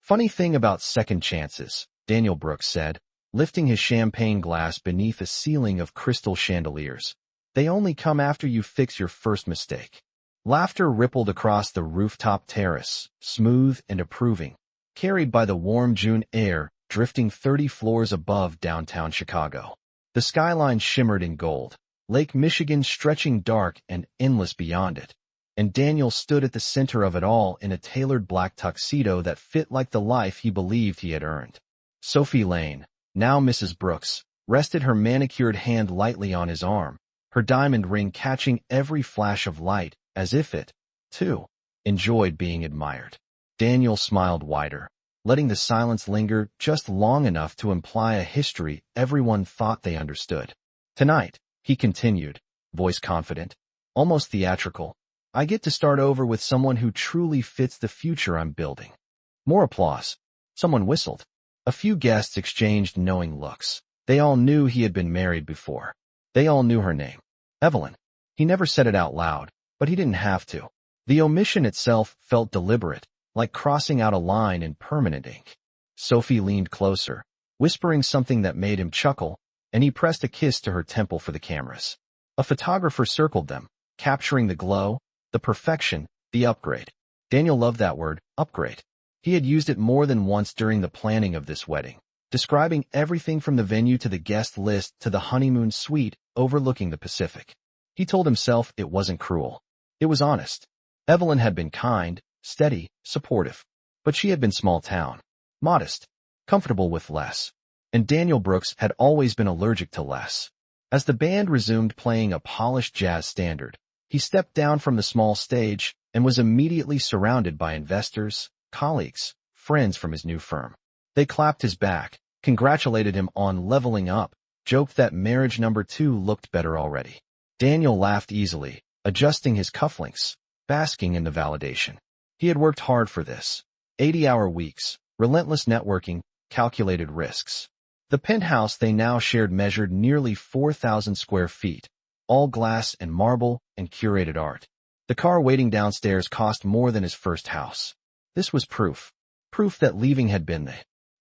Funny thing about second chances, Daniel Brooks said, lifting his champagne glass beneath a ceiling of crystal chandeliers. They only come after you fix your first mistake. Laughter rippled across the rooftop terrace, smooth and approving, carried by the warm June air drifting 30 floors above downtown Chicago. The skyline shimmered in gold, Lake Michigan stretching dark and endless beyond it, and Daniel stood at the center of it all in a tailored black tuxedo that fit like the life he believed he had earned. Sophie Lane, now Mrs. Brooks, rested her manicured hand lightly on his arm, her diamond ring catching every flash of light, as if it, too, enjoyed being admired. Daniel smiled wider, letting the silence linger just long enough to imply a history everyone thought they understood. Tonight, he continued, voice confident, almost theatrical, I get to start over with someone who truly fits the future I'm building. More applause. Someone whistled. A few guests exchanged knowing looks. They all knew he had been married before. They all knew her name. Evelyn. He never said it out loud, but he didn't have to. The omission itself felt deliberate, like crossing out a line in permanent ink. Sophie leaned closer, whispering something that made him chuckle, and he pressed a kiss to her temple for the cameras. A photographer circled them, capturing the glow, the perfection, the upgrade. Daniel loved that word, upgrade. He had used it more than once during the planning of this wedding, describing everything from the venue to the guest list to the honeymoon suite overlooking the Pacific. He told himself it wasn't cruel. It was honest. Evelyn had been kind, steady, supportive, but she had been small town, modest, comfortable with less. And Daniel Brooks had always been allergic to less. As the band resumed playing a polished jazz standard, he stepped down from the small stage and was immediately surrounded by investors, colleagues, friends from his new firm. They clapped his back, congratulated him on leveling up, joked that marriage number 2 looked better already. Daniel laughed easily, adjusting his cufflinks, basking in the validation. He had worked hard for this. 80-hour weeks, relentless networking, calculated risks. The penthouse they now shared measured nearly 4,000 square feet, all glass and marble and curated art. The car waiting downstairs cost more than his first house. This was proof. Proof that leaving had been the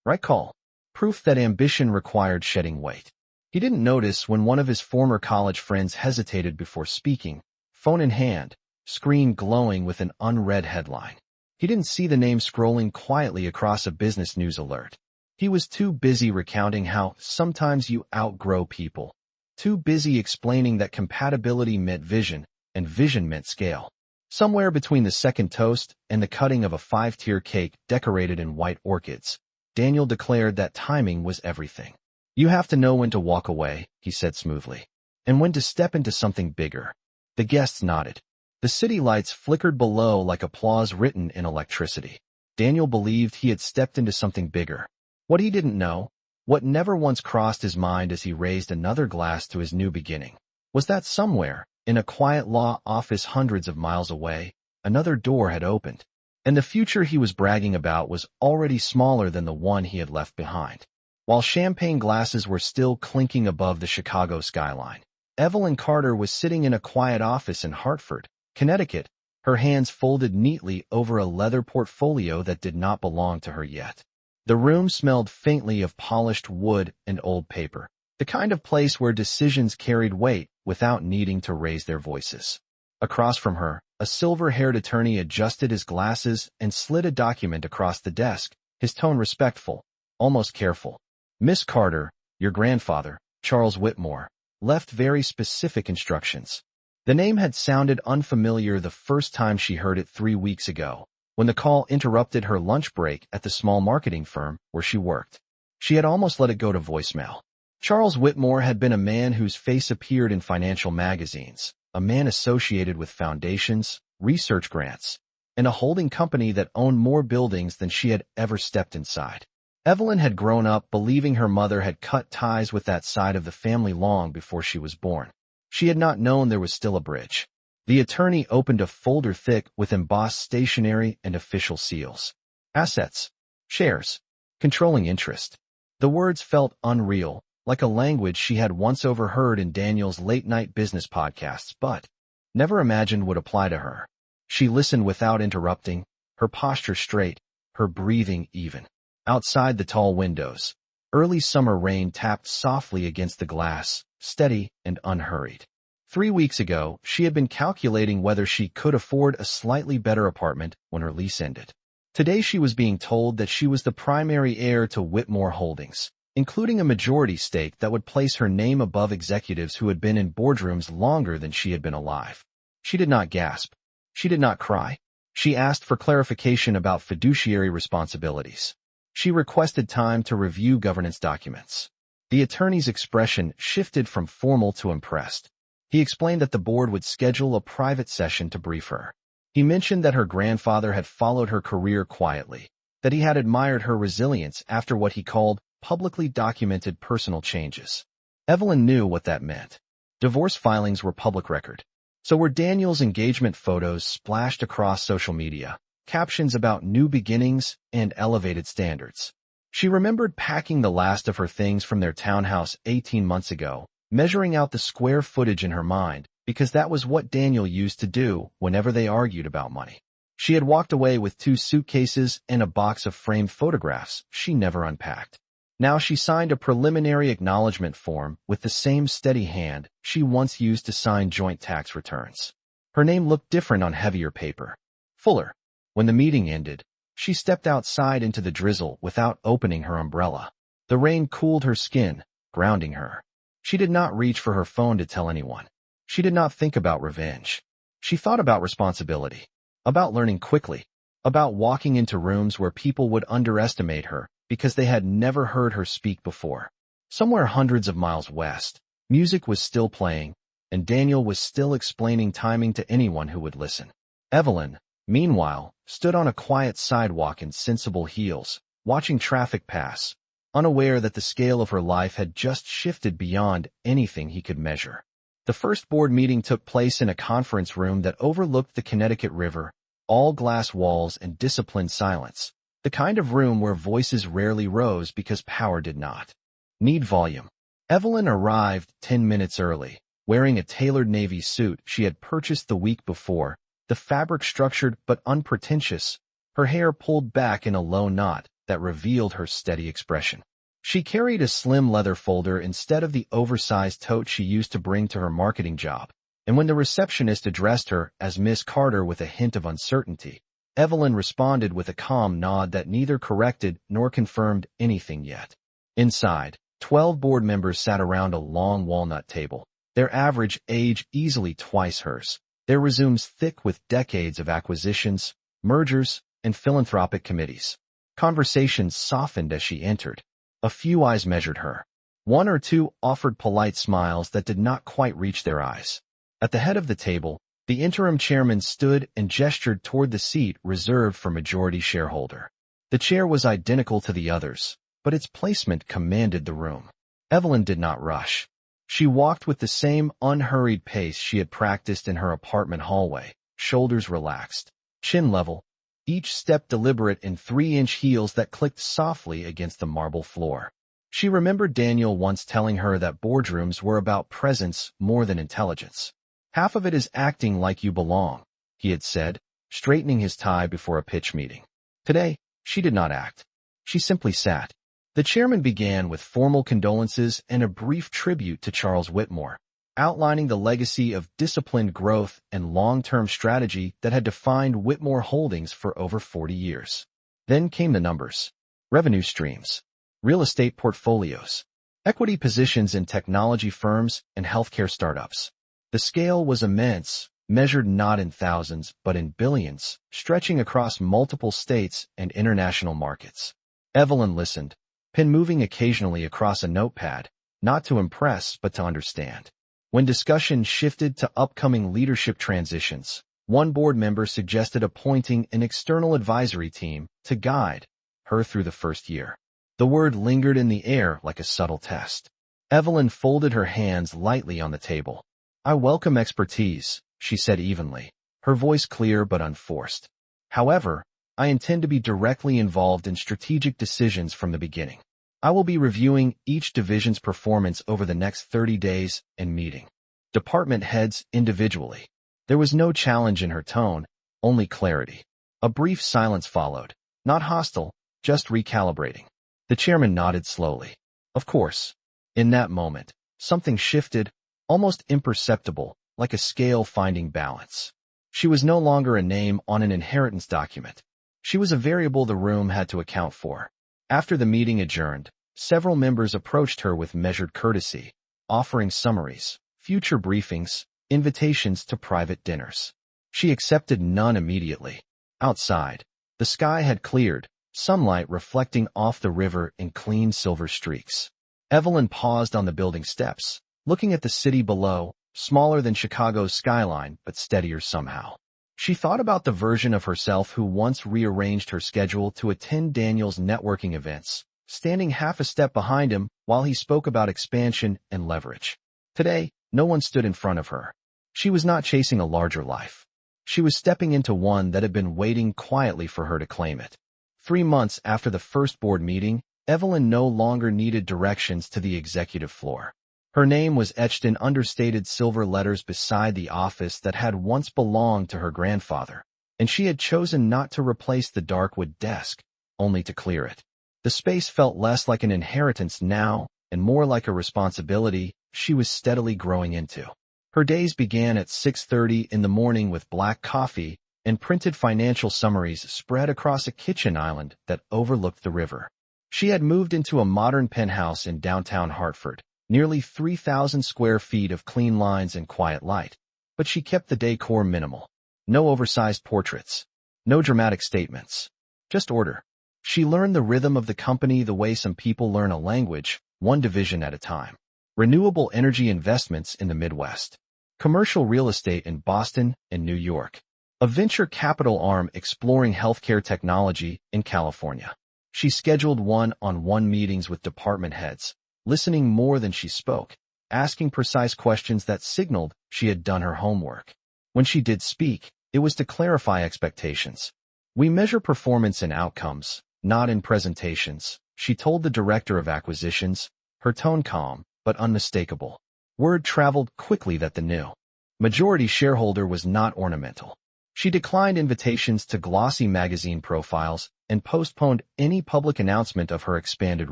right call. Proof that ambition required shedding weight. He didn't notice when one of his former college friends hesitated before speaking, phone in hand, screen glowing with an unread headline. He didn't see the name scrolling quietly across a business news alert. He was too busy recounting how sometimes you outgrow people. Too busy explaining that compatibility meant vision, and vision meant scale. Somewhere between the second toast and the cutting of a 5-tier cake decorated in white orchids, Daniel declared that timing was everything. You have to know when to walk away, he said smoothly, and when to step into something bigger. The guests nodded. The city lights flickered below like applause written in electricity. Daniel believed he had stepped into something bigger. What he didn't know, what never once crossed his mind as he raised another glass to his new beginning, was that somewhere, in a quiet law office hundreds of miles away, another door had opened, and the future he was bragging about was already smaller than the one he had left behind. While champagne glasses were still clinking above the Chicago skyline, Evelyn Carter was sitting in a quiet office in Hartford, Connecticut, her hands folded neatly over a leather portfolio that did not belong to her yet. The room smelled faintly of polished wood and old paper, the kind of place where decisions carried weight without needing to raise their voices. Across from her, a silver-haired attorney adjusted his glasses and slid a document across the desk, his tone respectful, almost careful. Miss Carter, your grandfather, Charles Whitmore, left very specific instructions. The name had sounded unfamiliar the first time she heard it 3 weeks ago, when the call interrupted her lunch break at the small marketing firm where she worked. She had almost let it go to voicemail. Charles Whitmore had been a man whose face appeared in financial magazines, a man associated with foundations, research grants, and a holding company that owned more buildings than she had ever stepped inside. Evelyn had grown up believing her mother had cut ties with that side of the family long before she was born. She had not known there was still a bridge. The attorney opened a folder thick with embossed stationery and official seals. Assets. Shares. Controlling interest. The words felt unreal, like a language she had once overheard in Daniel's late-night business podcasts, but never imagined would apply to her. She listened without interrupting, her posture straight, her breathing even. Outside the tall windows, early summer rain tapped softly against the glass, steady and unhurried. 3 weeks ago, she had been calculating whether she could afford a slightly better apartment when her lease ended. Today she was being told that she was the primary heir to Whitmore Holdings, including a majority stake that would place her name above executives who had been in boardrooms longer than she had been alive. She did not gasp. She did not cry. She asked for clarification about fiduciary responsibilities. She requested time to review governance documents. The attorney's expression shifted from formal to impressed. He explained that the board would schedule a private session to brief her. He mentioned that her grandfather had followed her career quietly, that he had admired her resilience after what he called publicly documented personal changes. Evelyn knew what that meant. Divorce filings were public record. So were Daniel's engagement photos splashed across social media, captions about new beginnings and elevated standards. She remembered packing the last of her things from their townhouse 18 months ago, measuring out the square footage in her mind, because that was what Daniel used to do whenever they argued about money. She had walked away with 2 suitcases and a box of framed photographs she never unpacked. Now she signed a preliminary acknowledgement form with the same steady hand she once used to sign joint tax returns. Her name looked different on heavier paper. Fuller. When the meeting ended, she stepped outside into the drizzle without opening her umbrella. The rain cooled her skin, grounding her. She did not reach for her phone to tell anyone. She did not think about revenge. She thought about responsibility, about learning quickly, about walking into rooms where people would underestimate her because they had never heard her speak before. Somewhere hundreds of miles west, music was still playing, and Daniel was still explaining timing to anyone who would listen. Evelyn, meanwhile, stood on a quiet sidewalk in sensible heels, watching traffic pass, unaware that the scale of her life had just shifted beyond anything he could measure. The first board meeting took place in a conference room that overlooked the Connecticut River, all glass walls and disciplined silence, the kind of room where voices rarely rose because power did not need volume. Evelyn arrived 10 minutes early, wearing a tailored navy suit she had purchased the week before, the fabric structured but unpretentious, her hair pulled back in a low knot that revealed her steady expression. She carried a slim leather folder instead of the oversized tote she used to bring to her marketing job, and when the receptionist addressed her as Miss Carter with a hint of uncertainty, Evelyn responded with a calm nod that neither corrected nor confirmed anything yet. Inside, 12 board members sat around a long walnut table, their average age easily twice hers, their resumes thick with decades of acquisitions, mergers, and philanthropic committees. Conversations softened as she entered. A few eyes measured her. 1 or 2 offered polite smiles that did not quite reach their eyes. At the head of the table, the interim chairman stood and gestured toward the seat reserved for majority shareholder. The chair was identical to the others, but its placement commanded the room. Evelyn did not rush. She walked with the same unhurried pace she had practiced in her apartment hallway, shoulders relaxed, chin level, each step deliberate in 3-inch heels that clicked softly against the marble floor. She remembered Daniel once telling her that boardrooms were about presence more than intelligence. "Half of it is acting like you belong," he had said, straightening his tie before a pitch meeting. Today, she did not act. She simply sat. The chairman began with formal condolences and a brief tribute to Charles Whitmore, outlining the legacy of disciplined growth and long-term strategy that had defined Whitmore Holdings for over 40 years. Then came the numbers. Revenue streams, real estate portfolios, equity positions in technology firms and healthcare startups. The scale was immense, measured not in thousands but in billions, stretching across multiple states and international markets. Evelyn listened, pen moving occasionally across a notepad, not to impress but to understand. When discussion shifted to upcoming leadership transitions, one board member suggested appointing an external advisory team to guide her through the first year. The word lingered in the air like a subtle test. Evelyn folded her hands lightly on the table. "I welcome expertise," she said evenly, her voice clear but unforced. "However, I intend to be directly involved in strategic decisions from the beginning. I will be reviewing each division's performance over the next 30 days and meeting department heads individually." There was no challenge in her tone, only clarity. A brief silence followed. Not hostile, just recalibrating. The chairman nodded slowly. Of course. In that moment, something shifted, almost imperceptible, like a scale finding balance. She was no longer a name on an inheritance document. She was a variable the room had to account for. After the meeting adjourned, several members approached her with measured courtesy, offering summaries, future briefings, invitations to private dinners. She accepted none immediately. Outside, the sky had cleared, sunlight reflecting off the river in clean silver streaks. Evelyn paused on the building steps, looking at the city below, smaller than Chicago's skyline, but steadier somehow. She thought about the version of herself who once rearranged her schedule to attend Daniel's networking events, standing half a step behind him while he spoke about expansion and leverage. Today, no one stood in front of her. She was not chasing a larger life. She was stepping into one that had been waiting quietly for her to claim it. 3 months after the first board meeting, Evelyn no longer needed directions to the executive floor. Her name was etched in understated silver letters beside the office that had once belonged to her grandfather, and she had chosen not to replace the dark wood desk, only to clear it. The space felt less like an inheritance now and more like a responsibility she was steadily growing into. Her days began at 6:30 in the morning with black coffee and printed financial summaries spread across a kitchen island that overlooked the river. She had moved into a modern penthouse in downtown Hartford, nearly 3,000 square feet of clean lines and quiet light, but she kept the decor minimal. No oversized portraits, no dramatic statements, just order. She learned the rhythm of the company the way some people learn a language, one division at a time. Renewable energy investments in the Midwest. Commercial real estate in Boston and New York. A venture capital arm exploring healthcare technology in California. She scheduled one-on-one meetings with department heads, listening more than she spoke, asking precise questions that signaled she had done her homework. When she did speak, it was to clarify expectations. We measure performance in outcomes, not in presentations, she told the director of acquisitions, her tone calm, but unmistakable. Word traveled quickly that the new majority shareholder was not ornamental. She declined invitations to glossy magazine profiles and postponed any public announcement of her expanded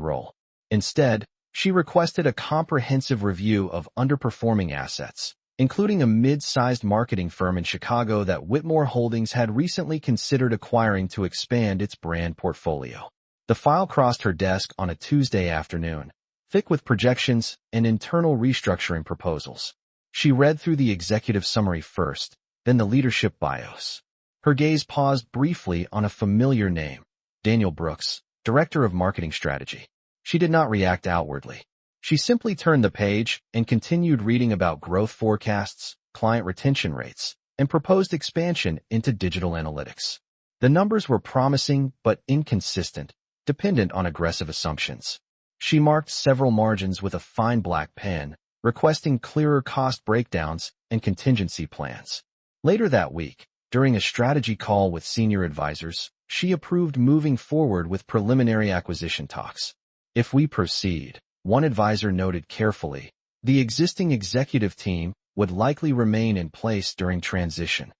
role. Instead, she requested a comprehensive review of underperforming assets, including a mid-sized marketing firm in Chicago that Whitmore Holdings had recently considered acquiring to expand its brand portfolio. The file crossed her desk on a Tuesday afternoon, thick with projections and internal restructuring proposals. She read through the executive summary first, then the leadership bios. Her gaze paused briefly on a familiar name, Daniel Brooks, Director of Marketing Strategy. She did not react outwardly. She simply turned the page and continued reading about growth forecasts, client retention rates, and proposed expansion into digital analytics. The numbers were promising but inconsistent, dependent on aggressive assumptions. She marked several margins with a fine black pen, requesting clearer cost breakdowns and contingency plans. Later that week, during a strategy call with senior advisors, she approved moving forward with preliminary acquisition talks. If we proceed, one advisor noted carefully, the existing executive team would likely remain in place during transition.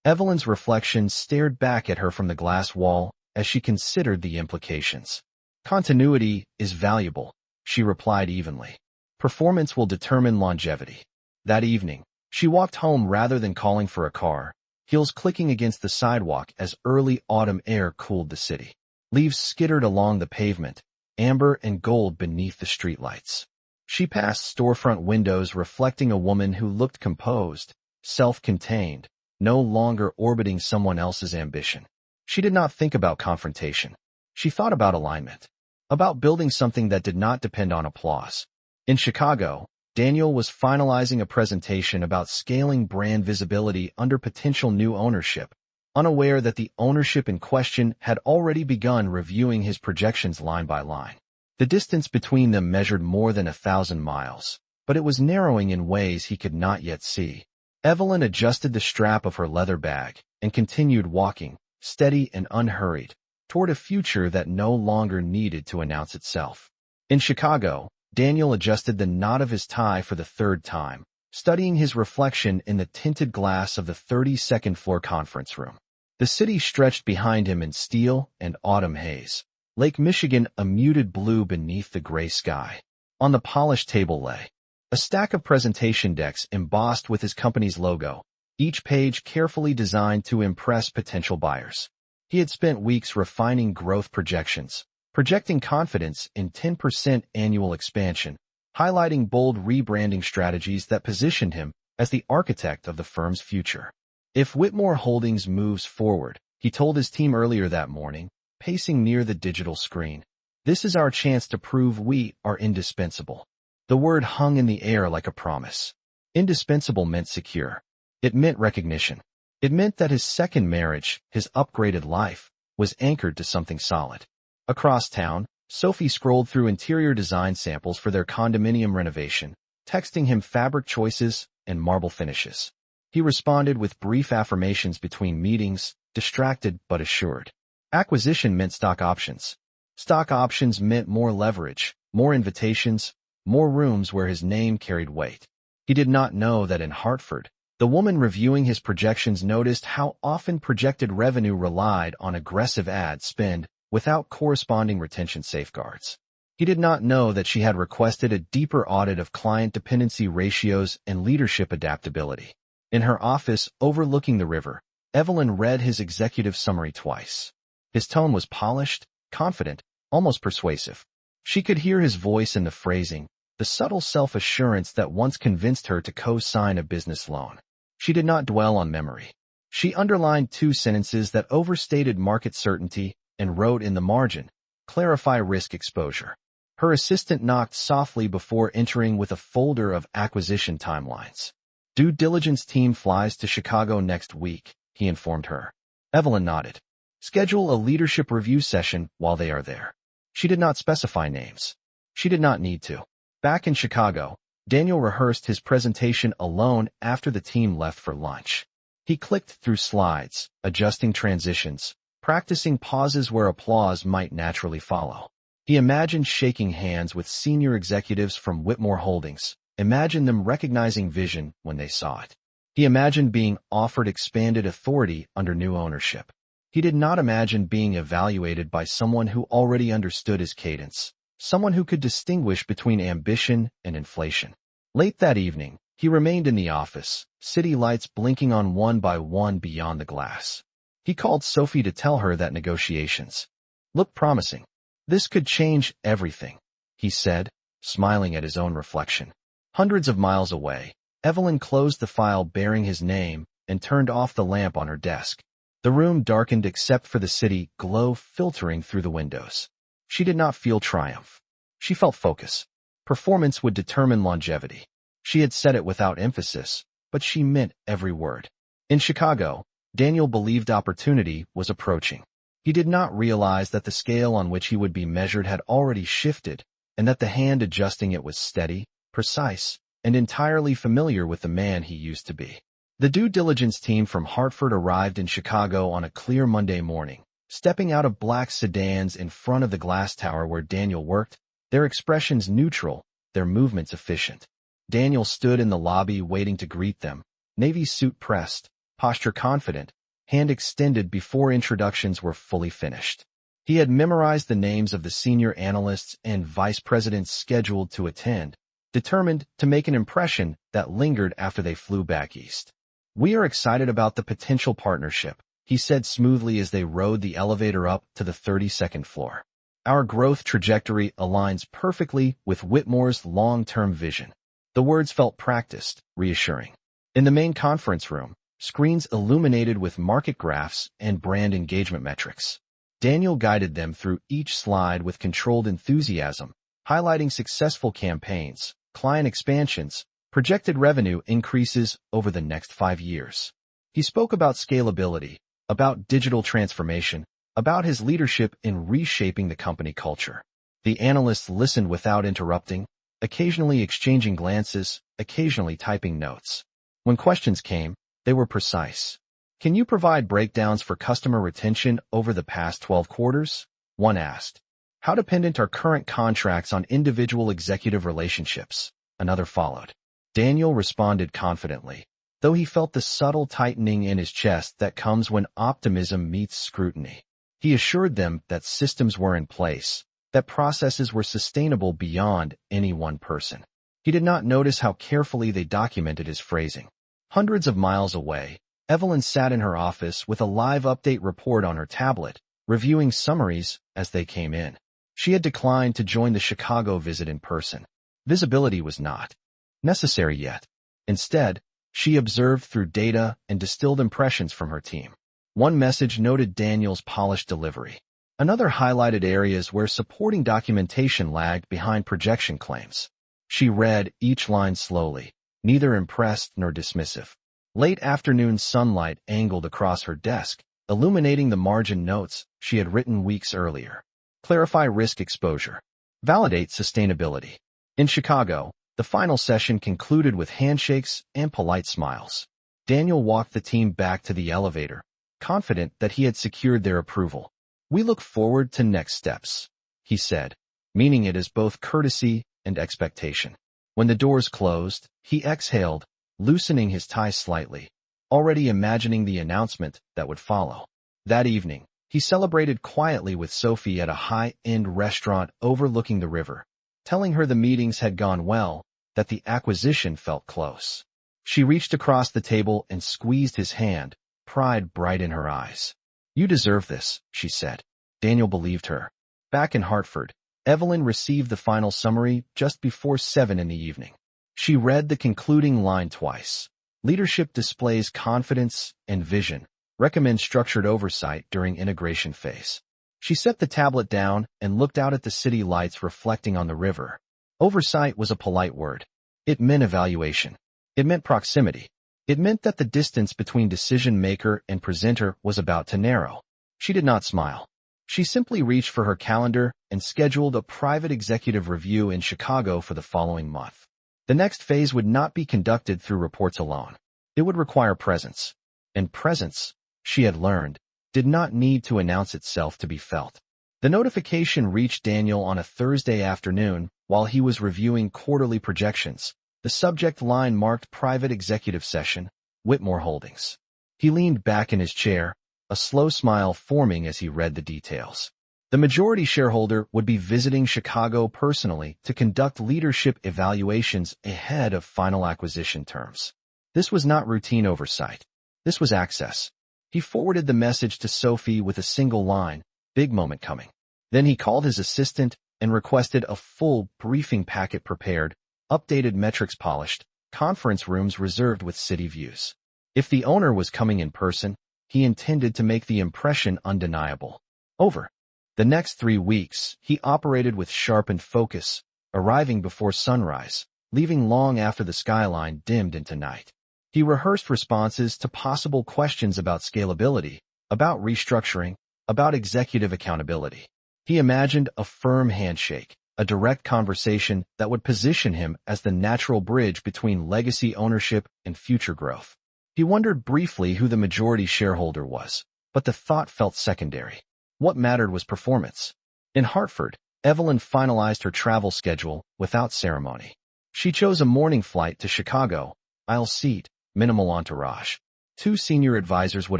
Evelyn's reflections stared back at her from the glass wall as she considered the implications. Continuity is valuable, she replied evenly. Performance will determine longevity. That evening, she walked home rather than calling for a car, heels clicking against the sidewalk as early autumn air cooled the city. Leaves skittered along the pavement, amber and gold beneath the streetlights. She passed storefront windows reflecting a woman who looked composed, self-contained, no longer orbiting someone else's ambition. She did not think about confrontation. She thought about alignment, about building something that did not depend on applause. In Chicago, Daniel was finalizing a presentation about scaling brand visibility under potential new ownership, unaware that the ownership in question had already begun reviewing his projections line by line. The distance between them measured more than 1,000 miles, but it was narrowing in ways he could not yet see. Evelyn adjusted the strap of her leather bag and continued walking, steady and unhurried, toward a future that no longer needed to announce itself. In Chicago, Daniel adjusted the knot of his tie for the 3rd time, studying his reflection in the tinted glass of the 32nd floor conference room. The city stretched behind him in steel and autumn haze. Lake Michigan a muted blue beneath the gray sky. On the polished table lay a stack of presentation decks embossed with his company's logo, each page carefully designed to impress potential buyers. He had spent weeks refining growth projections, projecting confidence in 10% annual expansion, highlighting bold rebranding strategies that positioned him as the architect of the firm's future. If Whitmore Holdings moves forward, he told his team earlier that morning, pacing near the digital screen, this is our chance to prove we are indispensable. The word hung in the air like a promise. Indispensable meant secure. It meant recognition. It meant that his second marriage, his upgraded life, was anchored to something solid. Across town, Sophie scrolled through interior design samples for their condominium renovation, texting him fabric choices and marble finishes. He responded with brief affirmations between meetings, distracted but assured. Acquisition meant stock options. Stock options meant more leverage, more invitations, more rooms where his name carried weight. He did not know that in Hartford, the woman reviewing his projections noticed how often projected revenue relied on aggressive ad spend without corresponding retention safeguards. He did not know that she had requested a deeper audit of client dependency ratios and leadership adaptability. In her office overlooking the river, Evelyn read his executive summary twice. His tone was polished, confident, almost persuasive. She could hear his voice in the phrasing, the subtle self-assurance that once convinced her to co-sign a business loan. She did not dwell on memory. She underlined 2 sentences that overstated market certainty and wrote in the margin, clarify risk exposure. Her assistant knocked softly before entering with a folder of acquisition timelines. Due diligence team flies to Chicago next week, he informed her. Evelyn nodded. Schedule a leadership review session while they are there. She did not specify names. She did not need to. Back in Chicago, Daniel rehearsed his presentation alone after the team left for lunch. He clicked through slides, adjusting transitions, practicing pauses where applause might naturally follow. He imagined shaking hands with senior executives from Whitmore Holdings, imagined them recognizing vision when they saw it. He imagined being offered expanded authority under new ownership. He did not imagine being evaluated by someone who already understood his cadence, someone who could distinguish between ambition and inflation. Late that evening, he remained in the office, city lights blinking on one by one beyond the glass. He called Sophie to tell her that negotiations looked promising. This could change everything, he said, smiling at his own reflection. Hundreds of miles away, Evelyn closed the file bearing his name and turned off the lamp on her desk. The room darkened except for the city glow filtering through the windows. She did not feel triumph. She felt focus. Performance would determine longevity. She had said it without emphasis, but she meant every word. In Chicago, Daniel believed opportunity was approaching. He did not realize that the scale on which he would be measured had already shifted, and that the hand adjusting it was steady, precise, and entirely familiar with the man he used to be. The due diligence team from Hartford arrived in Chicago on a clear Monday morning, stepping out of black sedans in front of the glass tower where Daniel worked, their expressions neutral, their movements efficient. Daniel stood in the lobby waiting to greet them, navy suit pressed, posture confident, hand extended before introductions were fully finished. He had memorized the names of the senior analysts and vice presidents scheduled to attend, determined to make an impression that lingered after they flew back east. We are excited about the potential partnership, he said smoothly as they rode the elevator up to the 32nd floor. Our growth trajectory aligns perfectly with Whitmore's long-term vision. The words felt practiced, reassuring. In the main conference room, screens illuminated with market graphs and brand engagement metrics. Daniel guided them through each slide with controlled enthusiasm, highlighting successful campaigns, client expansions, projected revenue increases over the next 5 years. He spoke about scalability, about digital transformation, about his leadership in reshaping the company culture. The analysts listened without interrupting, occasionally exchanging glances, occasionally typing notes. When questions came, they were precise. Can you provide breakdowns for customer retention over the past 12 quarters? One asked. How dependent are current contracts on individual executive relationships? Another followed. Daniel responded confidently. though he felt the subtle tightening in his chest that comes when optimism meets scrutiny. He assured them that systems were in place, that processes were sustainable beyond any one person. He did not notice how carefully they documented his phrasing. Hundreds of miles away, Evelyn sat in her office with a live update report on her tablet, reviewing summaries as they came in. She had declined to join the Chicago visit in person. Visibility was not necessary yet. Instead, she observed through data and distilled impressions from her team. One message noted Daniel's polished delivery. Another highlighted areas where supporting documentation lagged behind projection claims. She read each line slowly, neither impressed nor dismissive. Late afternoon sunlight angled across her desk, illuminating the margin notes she had written weeks earlier. Clarify risk exposure. Validate sustainability. In Chicago, the final session concluded with handshakes and polite smiles. Daniel walked the team back to the elevator, confident that he had secured their approval. "We look forward to next steps," he said, meaning it as both courtesy and expectation. When the doors closed, he exhaled, loosening his tie slightly, already imagining the announcement that would follow. That evening, he celebrated quietly with Sophie at a high-end restaurant overlooking the river, telling her the meetings had gone well, that the acquisition felt close. She reached across the table and squeezed his hand, pride bright in her eyes. "You deserve this," she said. Daniel believed her. Back in Hartford, Evelyn received the final summary just before 7 in the evening. She read the concluding line twice. Leadership displays confidence and vision. Recommend structured oversight during integration phase. She set the tablet down and looked out at the city lights reflecting on the river. Oversight was a polite word. It meant evaluation. It meant proximity. It meant that the distance between decision maker and presenter was about to narrow. She did not smile. She simply reached for her calendar and scheduled a private executive review in Chicago for the following month. The next phase would not be conducted through reports alone. It would require presence. And presence, she had learned, did not need to announce itself to be felt. The notification reached Daniel on a Thursday afternoon while he was reviewing quarterly projections. The subject line marked Private Executive Session, Whitmore Holdings. He leaned back in his chair, a slow smile forming as he read the details. The majority shareholder would be visiting Chicago personally to conduct leadership evaluations ahead of final acquisition terms. This was not routine oversight. This was access. He forwarded the message to Sophie with a single line, "Big moment coming." Then he called his assistant and requested a full briefing packet prepared, updated metrics polished, conference rooms reserved with city views. If the owner was coming in person, he intended to make the impression undeniable. Over the next 3 weeks, he operated with sharpened focus, arriving before sunrise, leaving long after the skyline dimmed into night. He rehearsed responses to possible questions about scalability, about restructuring, about executive accountability. He imagined a firm handshake, a direct conversation that would position him as the natural bridge between legacy ownership and future growth. He wondered briefly who the majority shareholder was, but the thought felt secondary. What mattered was performance. In Hartford, Evelyn finalized her travel schedule without ceremony. She chose a morning flight to Chicago, aisle seat, minimal entourage. 2 senior advisors would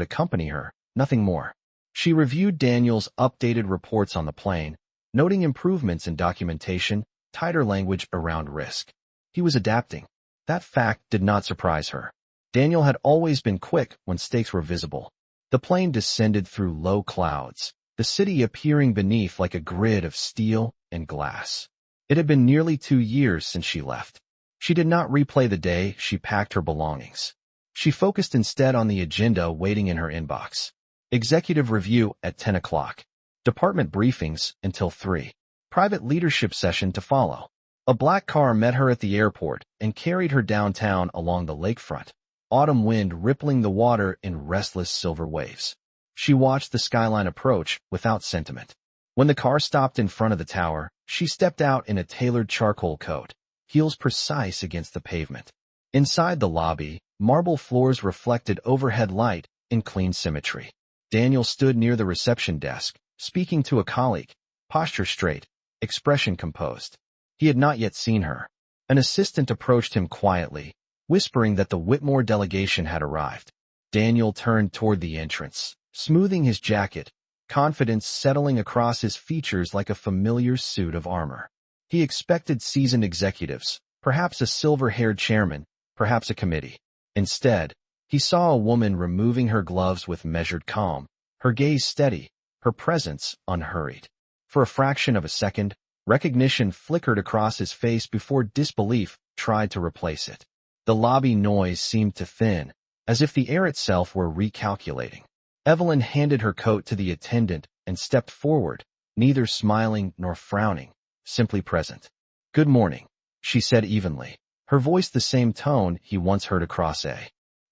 accompany her, nothing more. She reviewed Daniel's updated reports on the plane, noting improvements in documentation, tighter language around risk. He was adapting. That fact did not surprise her. Daniel had always been quick when stakes were visible. The plane descended through low clouds, the city appearing beneath like a grid of steel and glass. It had been nearly 2 years since she left. She did not replay the day she packed her belongings. She focused instead on the agenda waiting in her inbox. Executive review at 10 o'clock. Department briefings until 3. Private leadership session to follow. A black car met her at the airport and carried her downtown along the lakefront, autumn wind rippling the water in restless silver waves. She watched the skyline approach without sentiment. When the car stopped in front of the tower, she stepped out in a tailored charcoal coat, heels precise against the pavement. Inside the lobby, marble floors reflected overhead light in clean symmetry. Daniel stood near the reception desk, speaking to a colleague, posture straight, expression composed. He had not yet seen her. An assistant approached him quietly, whispering that the Whitmore delegation had arrived. Daniel turned toward the entrance, smoothing his jacket, confidence settling across his features like a familiar suit of armor. He expected seasoned executives, perhaps a silver-haired chairman, perhaps a committee. Instead, he saw a woman removing her gloves with measured calm, her gaze steady, her presence unhurried. For a fraction of a second, recognition flickered across his face before disbelief tried to replace it. The lobby noise seemed to thin, as if the air itself were recalculating. Evelyn handed her coat to the attendant and stepped forward, neither smiling nor frowning, simply present. "Good morning," she said evenly, her voice the same tone he once heard across a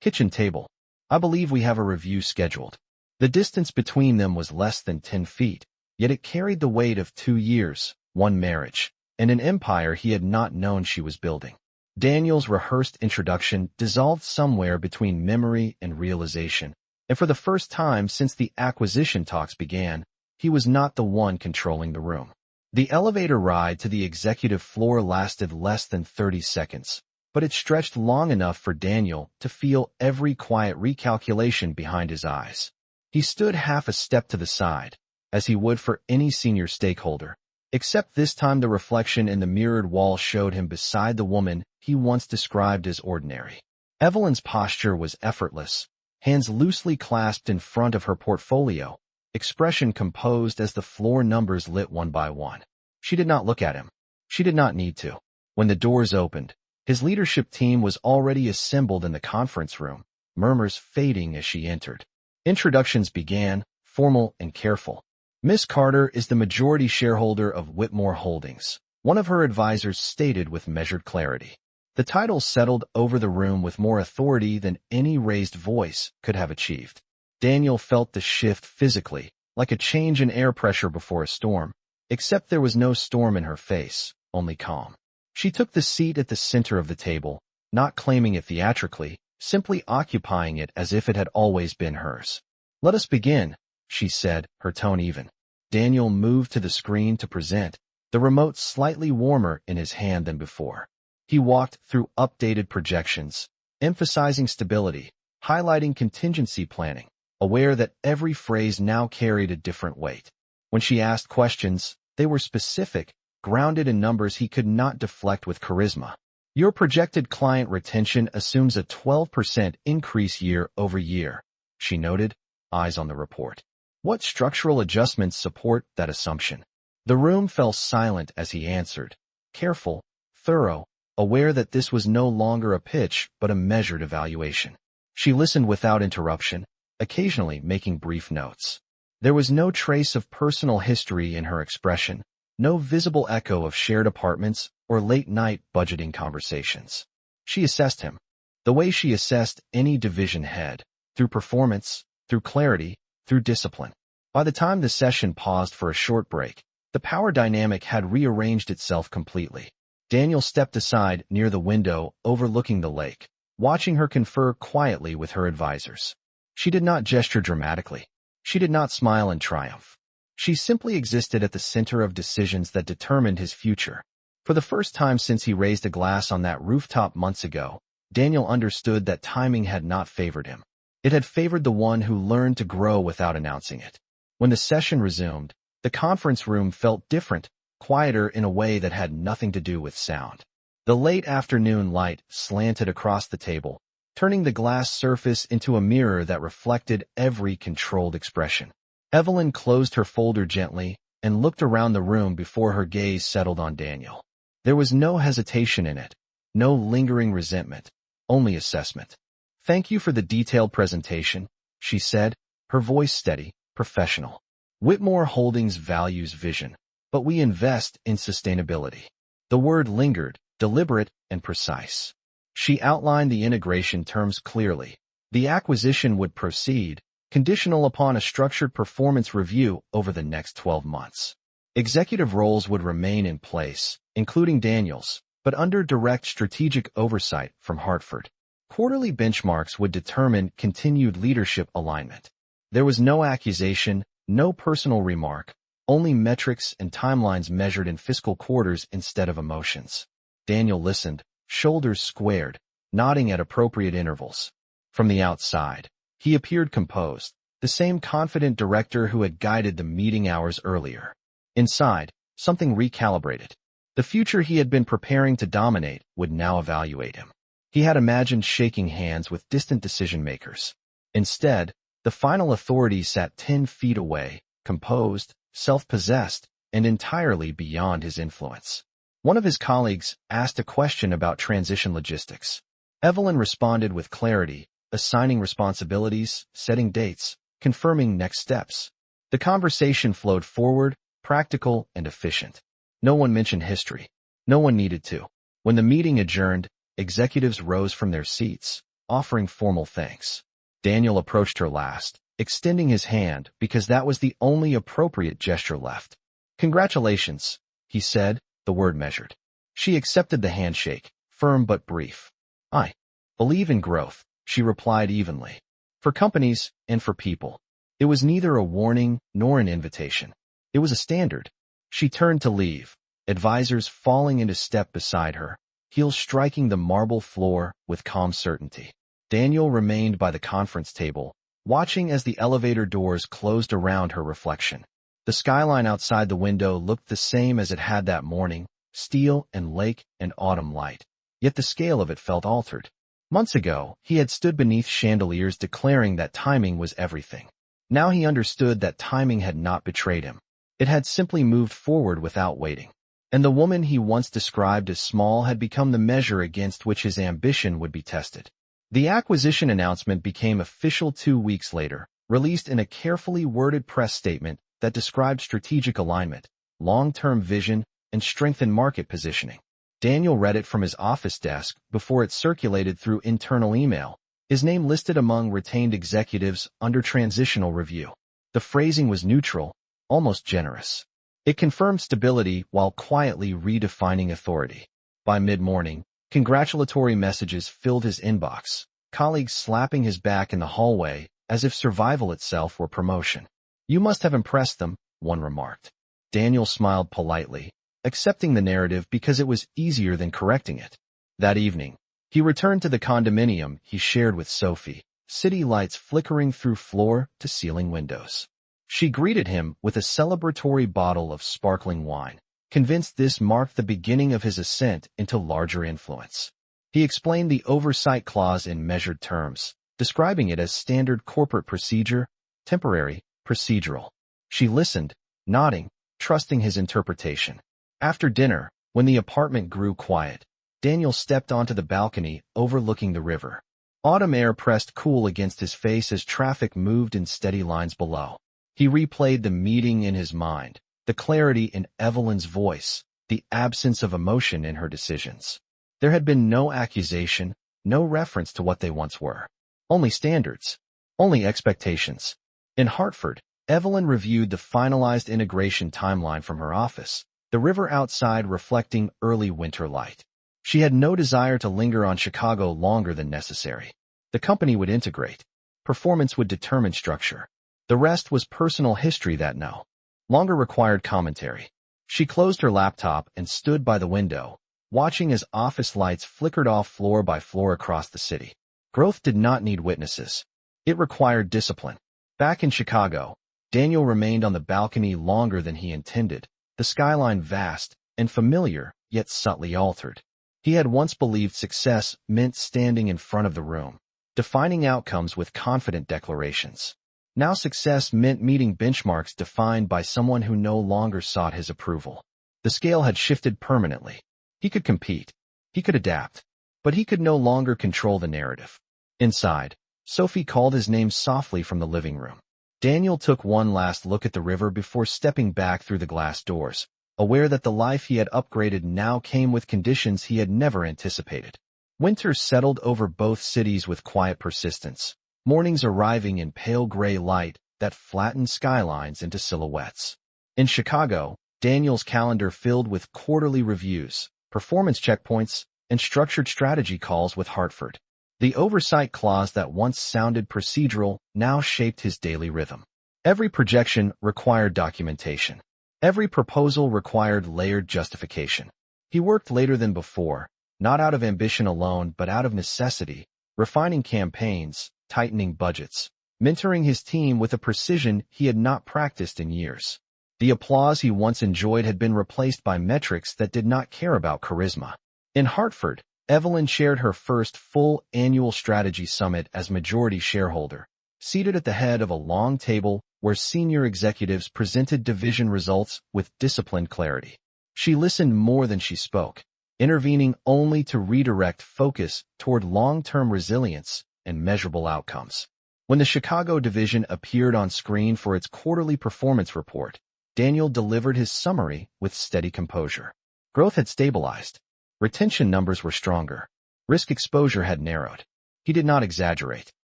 kitchen table. "I believe we have a review scheduled." The distance between them was less than 10 feet, yet it carried the weight of 2 years, 1 marriage, and an empire he had not known she was building. Daniel's rehearsed introduction dissolved somewhere between memory and realization, and for the first time since the acquisition talks began, he was not the one controlling the room. The elevator ride to the executive floor lasted less than 30 seconds, but it stretched long enough for Daniel to feel every quiet recalculation behind his eyes. He stood half a step to the side, as he would for any senior stakeholder, except this time the reflection in the mirrored wall showed him beside the woman he once described as ordinary. Evelyn's posture was effortless, hands loosely clasped in front of her portfolio, expression composed as the floor numbers lit one by one. She did not look at him. She did not need to. When the doors opened, his leadership team was already assembled in the conference room, murmurs fading as she entered. Introductions began, formal and careful. "Miss Carter is the majority shareholder of Whitmore Holdings," one of her advisors stated with measured clarity. The title settled over the room with more authority than any raised voice could have achieved. Daniel felt the shift physically, like a change in air pressure before a storm, except there was no storm in her face, only calm. She took the seat at the center of the table, not claiming it theatrically, simply occupying it as if it had always been hers. "Let us begin," she said, her tone even. Daniel moved to the screen to present, the remote slightly warmer in his hand than before. He walked through updated projections, emphasizing stability, highlighting contingency planning, aware that every phrase now carried a different weight. When she asked questions, they were specific, grounded in numbers he could not deflect with charisma. "Your projected client retention assumes a 12% increase year over year," she noted, eyes on the report. "What structural adjustments support that assumption?" The room fell silent as he answered, careful, thorough, aware that this was no longer a pitch but a measured evaluation. She listened without interruption, occasionally making brief notes. There was no trace of personal history in her expression, no visible echo of shared apartments or late-night budgeting conversations. She assessed him, the way she assessed any division head, through performance, through clarity, through discipline. By the time the session paused for a short break, the power dynamic had rearranged itself completely. Daniel stepped aside near the window overlooking the lake, watching her confer quietly with her advisors. She did not gesture dramatically. She did not smile in triumph. She simply existed at the center of decisions that determined his future. For the first time since he raised a glass on that rooftop months ago, Daniel understood that timing had not favored him. It had favored the one who learned to grow without announcing it. When the session resumed, the conference room felt different, quieter in a way that had nothing to do with sound. The late afternoon light slanted across the table, turning the glass surface into a mirror that reflected every controlled expression. Evelyn closed her folder gently and looked around the room before her gaze settled on Daniel. There was no hesitation in it, no lingering resentment, only assessment. "Thank you for the detailed presentation," she said, her voice steady, professional. "Whitmore Holdings values vision, but we invest in sustainability." The word lingered, deliberate and precise. She outlined the integration terms clearly. The acquisition would proceed, conditional upon a structured performance review over the next 12 months. Executive roles would remain in place, including Daniel's, but under direct strategic oversight from Hartford. Quarterly benchmarks would determine continued leadership alignment. There was no accusation, no personal remark, only metrics and timelines measured in fiscal quarters instead of emotions. Daniel listened, shoulders squared, nodding at appropriate intervals. From the outside, he appeared composed, the same confident director who had guided the meeting hours earlier. Inside, something recalibrated. The future he had been preparing to dominate would now evaluate him. He had imagined shaking hands with distant decision-makers. Instead, the final authority sat 10 feet away, composed, self-possessed, and entirely beyond his influence. One of his colleagues asked a question about transition logistics. Evelyn responded with clarity, assigning responsibilities, setting dates, confirming next steps. The conversation flowed forward, practical and efficient. No one mentioned history. No one needed to. When the meeting adjourned, executives rose from their seats, offering formal thanks. Daniel approached her last, extending his hand because that was the only appropriate gesture left. "Congratulations," he said, the word measured. She accepted the handshake, firm but brief. "I believe in growth," she replied evenly. "For companies and for people." It was neither a warning nor an invitation. It was a standard. She turned to leave, advisors falling into step beside her, heels striking the marble floor with calm certainty. Daniel remained by the conference table, watching as the elevator doors closed around her reflection. The skyline outside the window looked the same as it had that morning, steel and lake and autumn light. Yet the scale of it felt altered. Months ago, he had stood beneath chandeliers declaring that timing was everything. Now he understood that timing had not betrayed him. It had simply moved forward without waiting. And the woman he once described as small had become the measure against which his ambition would be tested. The acquisition announcement became official 2 weeks later, released in a carefully worded press statement that described strategic alignment, long-term vision, and strengthened market positioning. Daniel read it from his office desk before it circulated through internal email, his name listed among retained executives under transitional review. The phrasing was neutral, almost generous. It confirmed stability while quietly redefining authority. By mid-morning, congratulatory messages filled his inbox, colleagues slapping his back in the hallway as if survival itself were promotion. "You must have impressed them," one remarked. Daniel smiled politely, accepting the narrative because it was easier than correcting it. That evening, he returned to the condominium he shared with Sophie, city lights flickering through floor-to-ceiling windows. She greeted him with a celebratory bottle of sparkling wine, convinced this marked the beginning of his ascent into larger influence. He explained the oversight clause in measured terms, describing it as standard corporate procedure, temporary, procedural. She listened, nodding, trusting his interpretation. After dinner, when the apartment grew quiet, Daniel stepped onto the balcony overlooking the river. Autumn air pressed cool against his face as traffic moved in steady lines below. He replayed the meeting in his mind, the clarity in Evelyn's voice, the absence of emotion in her decisions. There had been no accusation, no reference to what they once were. Only standards. Only expectations. In Hartford, Evelyn reviewed the finalized integration timeline from her office, the river outside reflecting early winter light. She had no desire to linger on Chicago longer than necessary. The company would integrate. Performance would determine structure. The rest was personal history that no longer required commentary. She closed her laptop and stood by the window, watching as office lights flickered off floor by floor across the city. Growth did not need witnesses. It required discipline. Back in Chicago, Daniel remained on the balcony longer than he intended, the skyline vast and familiar, yet subtly altered. He had once believed success meant standing in front of the room, defining outcomes with confident declarations. Now success meant meeting benchmarks defined by someone who no longer sought his approval. The scale had shifted permanently. He could compete. He could adapt. But he could no longer control the narrative. Inside, Sophie called his name softly from the living room. Daniel took one last look at the river before stepping back through the glass doors, aware that the life he had upgraded now came with conditions he had never anticipated. Winter settled over both cities with quiet persistence, mornings arriving in pale gray light that flattened skylines into silhouettes. In Chicago, Daniel's calendar filled with quarterly reviews, performance checkpoints, and structured strategy calls with Hartford. The oversight clause that once sounded procedural now shaped his daily rhythm. Every projection required documentation. Every proposal required layered justification. He worked later than before, not out of ambition alone but out of necessity, refining campaigns, tightening budgets, mentoring his team with a precision he had not practiced in years. The applause he once enjoyed had been replaced by metrics that did not care about charisma. In Hartford, Evelyn chaired her first full annual strategy summit as majority shareholder, seated at the head of a long table where senior executives presented division results with disciplined clarity. She listened more than she spoke, intervening only to redirect focus toward long-term resilience and measurable outcomes. When the Chicago division appeared on screen for its quarterly performance report, Daniel delivered his summary with steady composure. Growth had stabilized. Retention numbers were stronger. Risk exposure had narrowed. He did not exaggerate.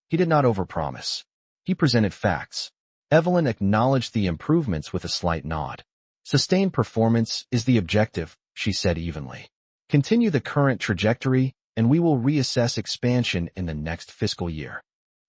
He did not overpromise. He presented facts. Evelyn acknowledged the improvements with a slight nod. Sustained performance is the objective, she said evenly. Continue the current trajectory, and we will reassess expansion in the next fiscal year.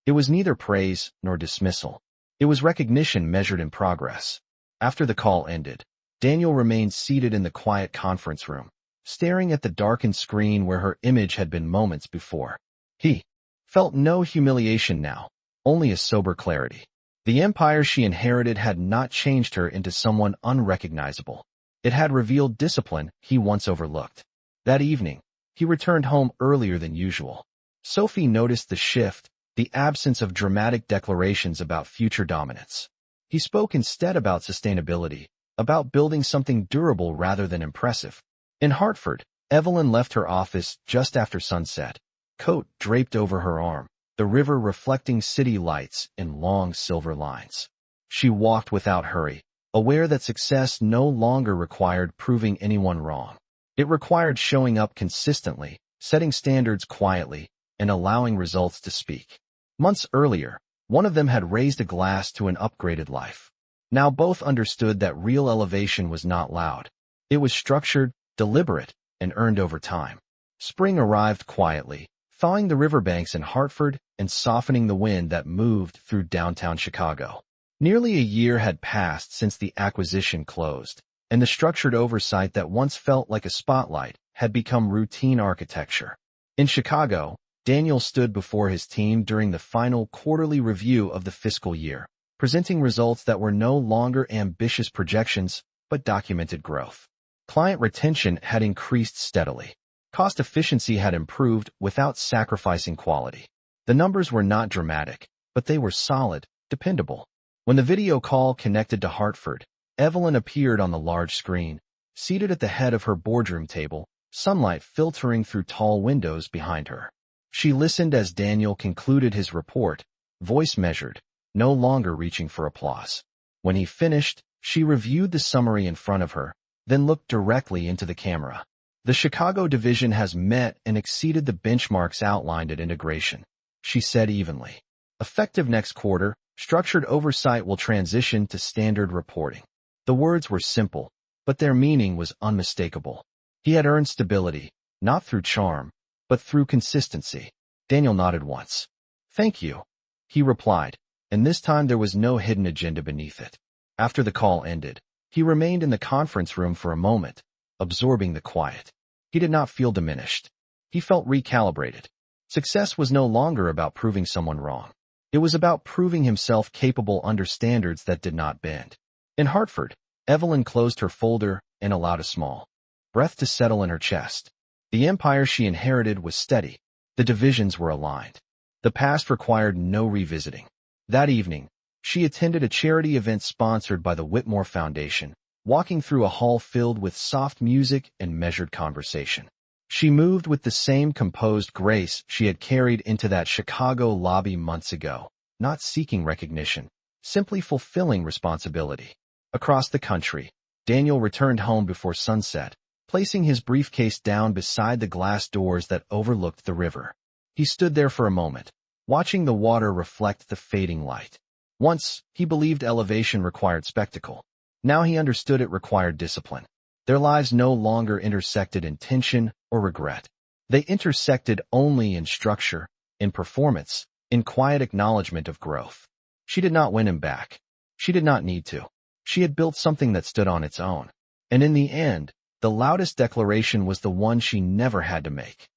It was neither praise nor dismissal. It was recognition measured in progress. After the call ended, Daniel remained seated in the quiet conference room, staring at the darkened screen where her image had been moments before. He felt no humiliation now, only a sober clarity. The empire she inherited had not changed her into someone unrecognizable. It had revealed discipline he once overlooked. That evening, he returned home earlier than usual. Sophie noticed the shift, the absence of dramatic declarations about future dominance. He spoke instead about sustainability, about building something durable rather than impressive. In Hartford, Evelyn left her office just after sunset, coat draped over her arm, the river reflecting city lights in long silver lines. She walked without hurry, aware that success no longer required proving anyone wrong. It required showing up consistently, setting standards quietly, and allowing results to speak. Months earlier, one of them had raised a glass to an upgraded life. Now both understood that real elevation was not loud. It was structured, deliberate, and earned over time. Spring arrived quietly, thawing the riverbanks in Hartford and softening the wind that moved through downtown Chicago. Nearly a year had passed since the acquisition closed, and the structured oversight that once felt like a spotlight had become routine architecture. In Chicago, Daniel stood before his team during the final quarterly review of the fiscal year, presenting results that were no longer ambitious projections but documented growth. Client retention had increased steadily. Cost efficiency had improved without sacrificing quality. The numbers were not dramatic, but they were solid, dependable. When the video call connected to Hartford, Evelyn appeared on the large screen, seated at the head of her boardroom table, sunlight filtering through tall windows behind her. She listened as Daniel concluded his report, voice measured, no longer reaching for applause. When he finished, she reviewed the summary in front of her, then looked directly into the camera. The Chicago division has met and exceeded the benchmarks outlined at integration, she said evenly. Effective next quarter, structured oversight will transition to standard reporting. The words were simple, but their meaning was unmistakable. He had earned stability, not through charm, but through consistency. Daniel nodded once. Thank you, he replied, and this time there was no hidden agenda beneath it. After the call ended, he remained in the conference room for a moment, absorbing the quiet. He did not feel diminished. He felt recalibrated. Success was no longer about proving someone wrong. It was about proving himself capable under standards that did not bend. In Hartford, Evelyn closed her folder and allowed a small breath to settle in her chest. The empire she inherited was steady. The divisions were aligned. The past required no revisiting. That evening, she attended a charity event sponsored by the Whitmore Foundation, walking through a hall filled with soft music and measured conversation. She moved with the same composed grace she had carried into that Chicago lobby months ago, not seeking recognition, simply fulfilling responsibility. Across the country, Daniel returned home before sunset, placing his briefcase down beside the glass doors that overlooked the river. He stood there for a moment, watching the water reflect the fading light. Once, he believed elevation required spectacle. Now he understood it required discipline. Their lives no longer intersected in tension or regret. They intersected only in structure, in performance, in quiet acknowledgement of growth. She did not win him back. She did not need to. She had built something that stood on its own. And in the end, The loudest declaration was the one she never had to make.